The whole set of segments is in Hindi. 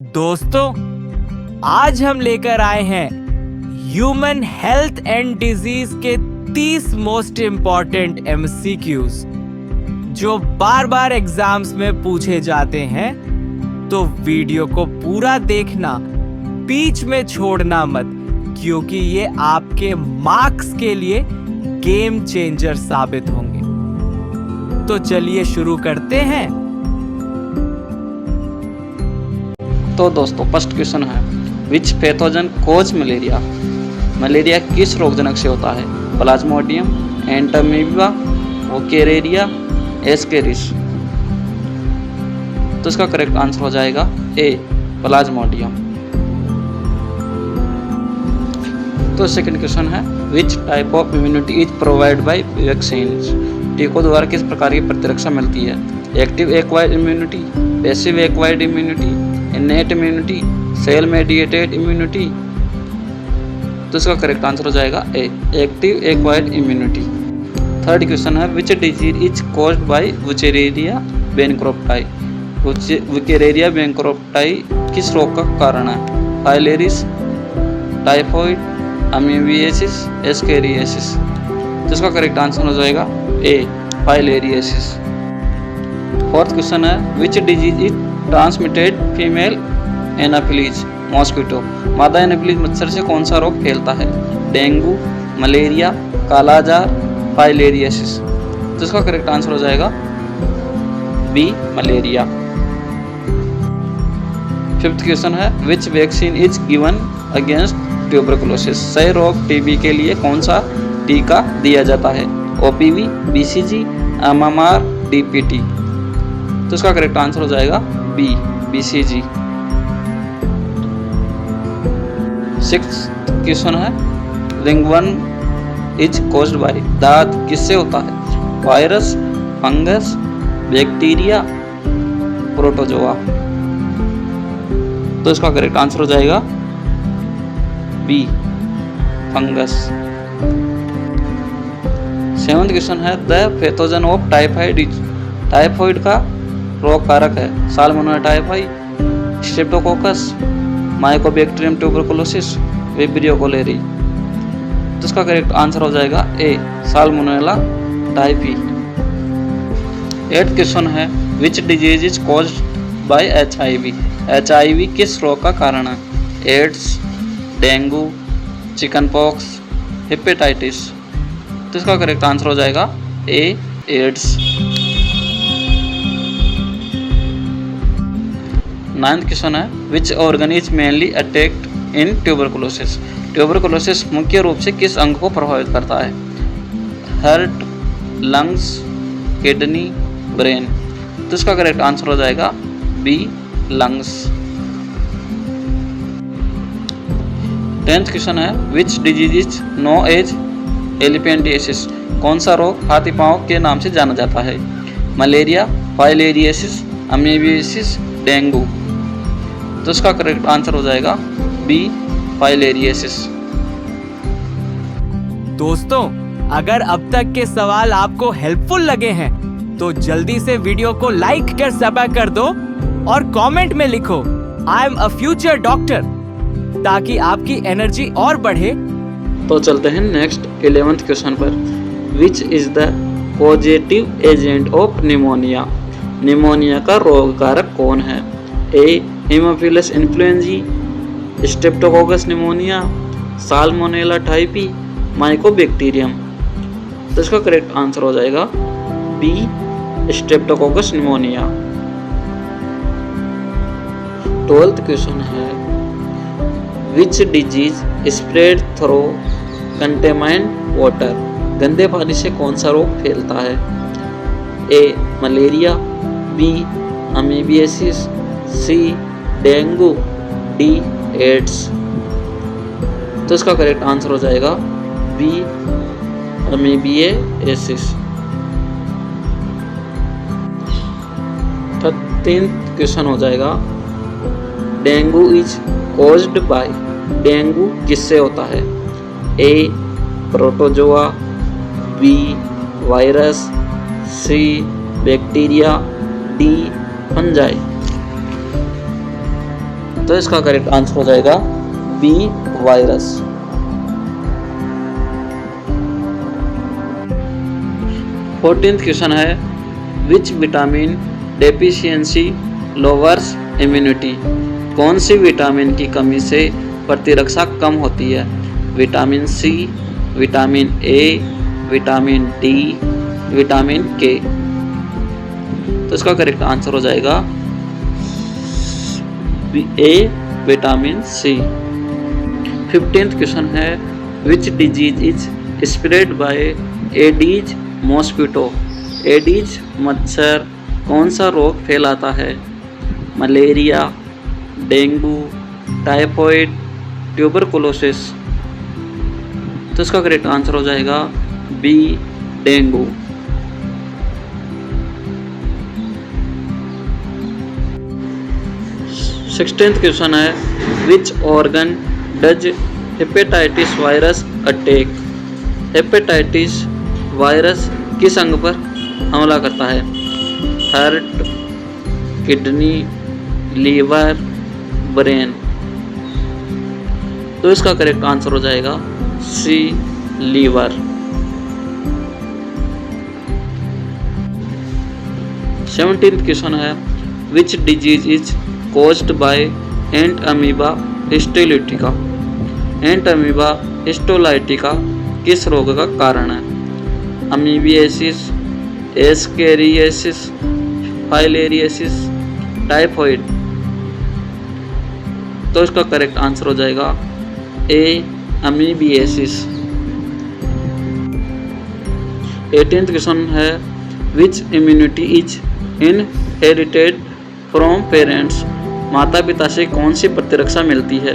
दोस्तों, आज हम लेकर आए हैं ह्यूमन हेल्थ एंड डिजीज के 30 मोस्ट इम्पॉर्टेंट एमसीक्यूज जो बार बार एग्जाम्स में पूछे जाते हैं। तो वीडियो को पूरा देखना, बीच में छोड़ना मत, क्योंकि ये आपके मार्क्स के लिए गेम चेंजर साबित होंगे। तो चलिए शुरू करते हैं। तो दोस्तों, फर्स्ट क्वेश्चन है, which pathogen causes malaria? Malaria किस रोगजनक से होता है? प्लाज्मोडियम, एंटामीबा, ओकेरेरिया, एस्केरिस। तो इसका करेक्ट आंसर हो जाएगा ए, प्लाज्मोडियम। तो सेकंड क्वेश्चन है, which type of immunity is provide by vaccines? टीकों द्वारा किस प्रकार की प्रतिरक्षा मिलती है? Active acquired immunity, passive acquired immunity, innate immunity, cell mediated immunity. तो इसका करेक्ट आंसर हो जाएगा A, active acquired immunity. Third question है, which disease is caused by Wuchereria bancrofti? Wuchereria bancrofti किस रोग का कारण है? Filariasis, typhoid, amoebiasis, ascariasis. तो इसका करेक्ट आंसर हो जाएगा ए, फाइलेरियासिस। फोर्थ क्वेश्चन है, which disease is transmitted female Anopheles mosquito? मादा एनाफिलीज मच्छर से कौन सा रोग फैलता है? डेंगू, मलेरिया, कालाजार, फाइलेरियासिस। तो इसका करेक्ट आंसर हो जाएगा बी, मलेरिया। फिफ्थ क्वेश्चन है, विच vaccine is given against tuberculosis? क्षय रोग टीबी के लिए कौन सा टीका दिया जाता है? OPV, BCG, MMR, DPT. तो इसका करेक्ट आंसर हो जाएगा बी, बीसीजी। सिक्स्थ क्वेश्चन है, रिंगवर्म इज कॉज्ड बाय? दाद किससे होता है? Virus, fungus, bacteria, protozoa. तो इसका करेक्ट आंसर हो जाएगा बी, फंगस। सेवंथ क्वेश्चन है, the pathogen of typhoid is? Typhoid का रोग कारक है salmonella typhi, streptococcus, mycobacterium tuberculosis, vibrio cholerae. तो इसका करेक्ट आंसर हो जाएगा A, salmonella typhi. Eight question है, which disease is caused by HIV? HIV किस रोग का कारण है? AIDS, dengue, chicken pox, hepatitis. तो इसका करेक्ट आंसर हो जाएगा ए, एड्स। नाइन्थ क्वेश्चन है, which organ is mainly attacked in tuberculosis? Tuberculosis मुख्य रूप से किस अंग को प्रभावित करता है? Heart, lungs, kidney, brain. तो इसका करेक्ट आंसर हो जाएगा बी, लंग्स। 10th क्वेश्चन है, which disease is known as elephantiasis? कौन सा रोग हाथी पांव के नाम से जाना जाता है? Malaria, filariasis, amoebiasis, dengue. तो इसका करेक्ट आंसर हो जाएगा बी, फाइलेरियासिस। दोस्तों, अगर अब तक के सवाल आपको हेल्पफुल लगे हैं तो जल्दी से वीडियो को लाइक कर सब्सक्राइब कर दो और कमेंट में लिखो I am a future doctor, ताकि आपकी एनर्जी और बढ़े। तो चलते हैं नेक्स्ट 11th क्वेश्चन पर, which is the positive agent of pneumonia? Pneumonia का रोग कारक कौन है? A, Haemophilus influenzae, Streptococcus pneumoniae, Salmonella typhi, Mycobacterium. तो इसका करेक्ट आंसर हो जाएगा B, Streptococcus pneumonia. 12th question है, which disease spread through contaminated water? गंदे पानी से कौन सा रोग फैलता है? A, malaria, B, amoebiasis, C, dengue, D, AIDS. तो इसका करेक्ट आंसर हो जाएगा बी, अमीबियासिस। 13th क्वेश्चन हो जाएगा, dengue is caused bye? Dengue किससे होता है? ए, प्रोटोजोआ, बी, वायरस, सी, बैक्टीरिया, डी, फंजाई। तो इसका करेक्ट आंसर हो जाएगा बी वायरस। 14th क्वेश्चन है विच विटामिन डेफिशिएंसी लोअर्स इम्यूनिटी। कौन सी विटामिन की कमी से प्रतिरक्षा कम होती है? Vitamin C, vitamin A, vitamin D, vitamin K. तो इसका करेक्ट आंसर हो जाएगा A vitamin C. 15th question है which disease is spread by aedes mosquito. Aedes मच्छर कौन सा रोग फैलाता है? Malaria, dengue, typhoid, tuberculosis. तो इसका करेक्ट आंसर हो जाएगा बी डेंगू। सिक्सटीन्थ क्वेश्चन है which organ does hepatitis virus attack. Hepatitis virus किस अंग पर हमला करता है? Heart, kidney, liver, brain. तो इसका करेक्ट आंसर हो जाएगा सी लीवर। 17th क्वेश्चन है which disease is caused bye ant amoeba histolytica. Ant amoeba histolytica किस रोग का कारण है? Amoebiasis, ascariasis, filariasis, typhoid. तो इसका करेक्ट आंसर हो जाएगा ए अमीबियासिस। 18th क्वेश्चन है which immunity is inherited from parents. माता पिता से कौन सी प्रतिरक्षा मिलती है?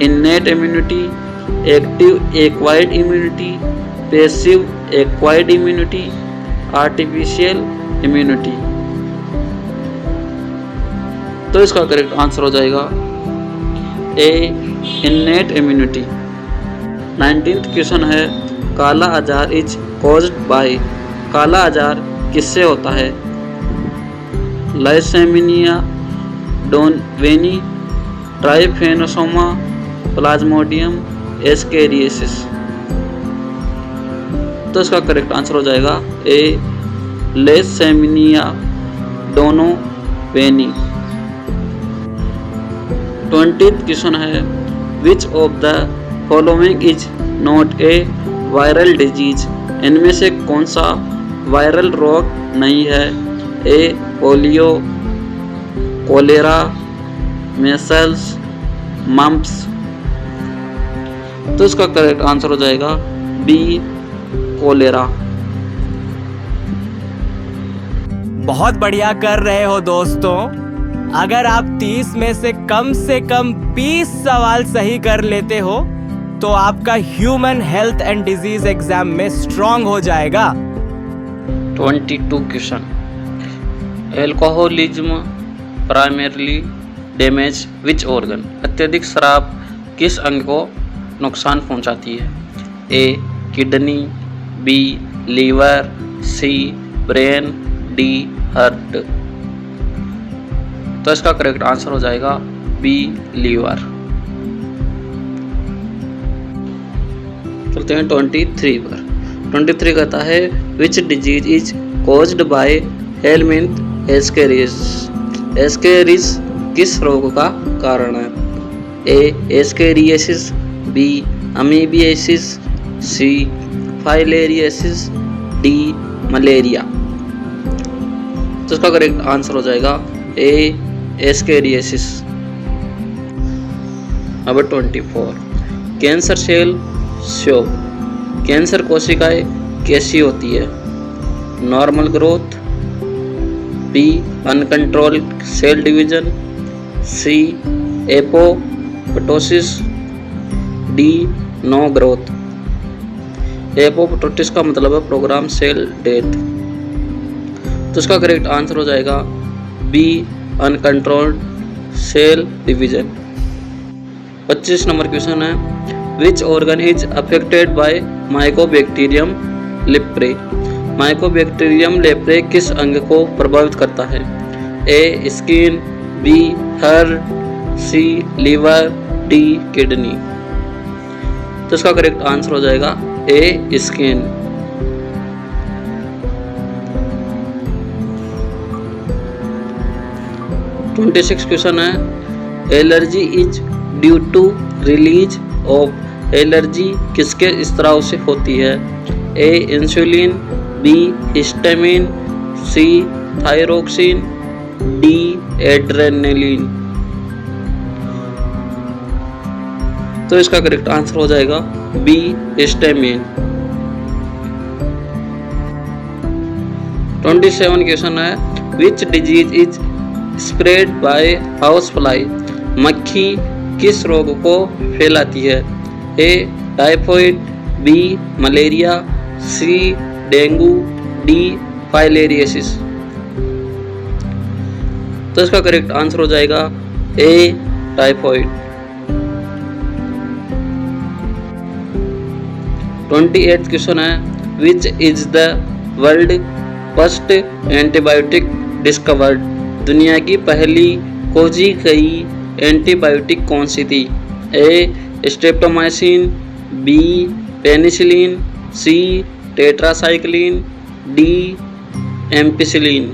Innate immunity, active acquired immunity, passive acquired immunity, artificial immunity. तो इसका करेक्ट आंसर हो जाएगा ए इन्नेट इम्यूनिटी। 19th क्वेश्चन है काला आजार इज कॉज्ड बाय। काला आजार किससे होता है? लाइसेमिनिया, डोनवेनी, ट्राइफेनोसोमा, प्लाज्मोडियम, एस्केरियासिस। तो इसका करेक्ट आंसर हो जाएगा ए लेसेमिनिया डोनोवेनी। 20th क्वेश्चन है which of the following is not a viral disease. इनमें से कौन सा वायरल रोग नहीं है? ए पोलियो, कोलेरा, मेसल्स, मम्प्स। तो इसका करेक्ट आंसर हो जाएगा बी कोलेरा। बहुत बढ़िया कर रहे हो दोस्तों। अगर आप 30 में से कम 20 सवाल सही कर लेते हो तो आपका human health and disease exam में स्ट्रांग हो जाएगा। 22 question alcoholism primarily damage which organ. अत्यधिक शराब किस अंग को नुकसान पहुंचाती है? ए किडनी, बी लीवर, सी ब्रेन, डी हार्ट। तो इसका करेक्ट आंसर हो जाएगा बी लीवर। चलते हैं 23 पर। 23 कहता है which disease is caused by helminth Ascaris. Ascaris किस रोग का कारण है? A ascariasis, B amoebiasis, C filariasis, D malaria. तो इसका करेक्ट आंसर हो जाएगा A ascariasis. Number 24 cancer cell show. Cancer कोशिकाएं कैसी होती है? Normal growth, B uncontrolled cell division, C apoptosis, D no growth. Apoptosis का मतलब है प्रोग्राम सेल डेथ। तो इसका करेक्ट आंसर हो जाएगा B uncontrolled cell division. 25 number question है which organ is affected by Mycobacterium leprae. Mycobacterium leprae किस अंग को प्रभावित करता है? A skin, B heart, C liver, D kidney. तो इसका करेक्ट आंसर हो जाएगा ए स्किन। (26) क्वेश्चन है, allergy is due to release of allergy किसके स्त्राव से होती है? A insulin, B histamine, C thyroxine, D adrenaline. तो इसका करेक्ट आंसर हो जाएगा बी हिस्टामिन। 27 क्वेश्चन है, which disease is spread bye house fly? मक्खी किस रोग को फैलाती है? ए टाइफॉइड, बी मलेरिया, सी डेंगू, डी फाइलेरियोसिस। तो इसका करेक्ट आंसर हो जाएगा ए टाइफॉइड। 28 क्वेश्चन है, विच is the world first antibiotic discovered? दुनिया की पहली खोजी गई एंटीबायोटिक कौन सी थी? ए स्ट्रेप्टोमाइसिन, बी पेनिसिलिन, सी टेट्रासाइक्लिन, डी एम्पिसिलिन।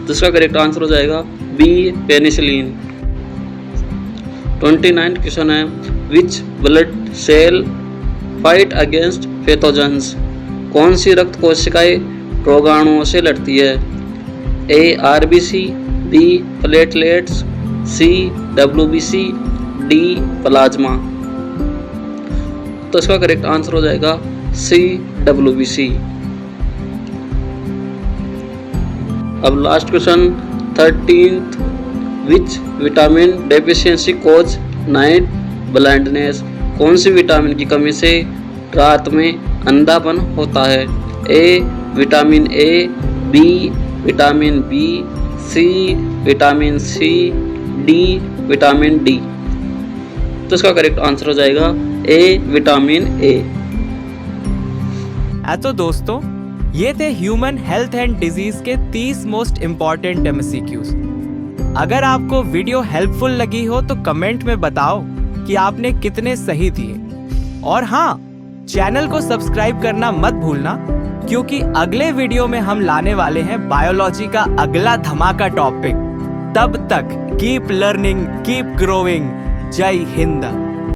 तो इसका करेक्ट आंसर हो जाएगा बी पेनिसिलिन। 29 क्वेश्चन है, which blood cell fight against pathogens? कौन सी रक्त कोशिकाएं रोगाणुओं से लड़ती है? A RBC, B platelets, C WBC, D plasma. तो इसका करेक्ट आंसर हो जाएगा सी डब्ल्यूबीसी। अब last question 13th, which vitamin deficiency cause night blindness? कौन सी विटामिन की कमी से रात में अंधापन होता है? A vitamin A, B vitamin B, C vitamin C, D vitamin D. तो इसका करेक्ट आंसर हो जाएगा ए विटामिन ए। तो दोस्तों, ये थे ह्यूमन हेल्थ एंड डिजीज के 30 मोस्ट इम्पॉर्टेंट MCQs। अगर आपको वीडियो हेल्पफुल लगी हो तो कमेंट में बताओ कि आपने कितने सही दिए। और हाँ, चैनल को सब्सक्राइब करना मत भूलना, क्योंकि अगले वीडियो में हम लाने वाले हैं बायोलॉजी का अगला धमाका टॉपिक। तब तक कीप लर्निंग, कीप ग्रोइंग। जय हिंद।